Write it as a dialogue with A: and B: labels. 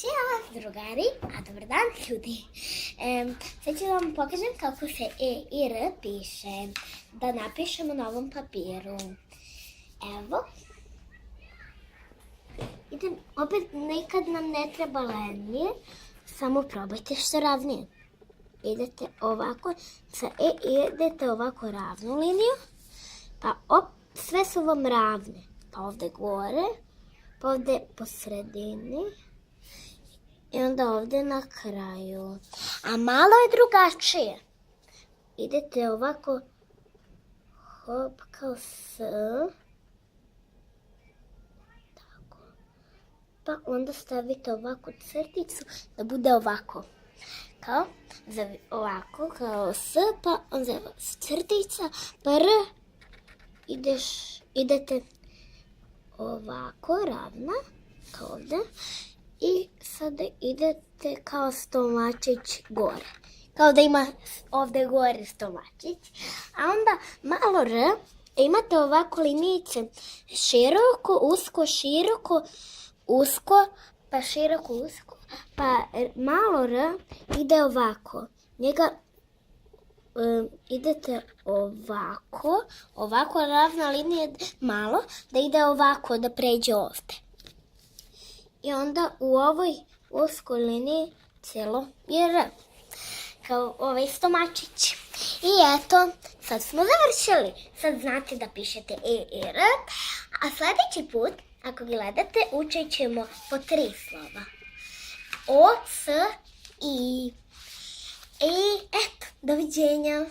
A: Ćao, drugari, a dobar dan, ljudi. Sad ću vam pokažem kako se E i R piše. Da napišemo na ovom papiru. Evo. Idem, opet nekad nam ne treba linije, samo probajte što ravnije. Idete ovako, sa E idete ovako ravnu liniju, pa sve su vam ravne. Pa ovdje gore, pa ovdje po sredini i onda ovdje na kraju. A malo je drugačije. Idete ovako, hop, kao S. Tako. Pa onda stavite ovako crticu da bude ovako. Kao, ovako, kao S, pa onda crtica, pa R. Idete ovako, ravna, kao ovdje. I sada idete kao stomačić gore. Kao da ima ovdje gore stomačić. A onda malo R, imate ovako linijice. Široko, usko, široko, usko, pa široko, usko. Pa malo R ide ovako. Njega idete ovako ravna linija malo, da ide ovako, da pređe ovdje. I onda u ovoj uskoj liniji cijelo je R, kao ovaj stomačić. I eto, sad smo završili. Sad znate da pišete E i R, a sljedeći put, ako gledate, učit ćemo po 3 slova. O, S, I. I eto, doviđenja.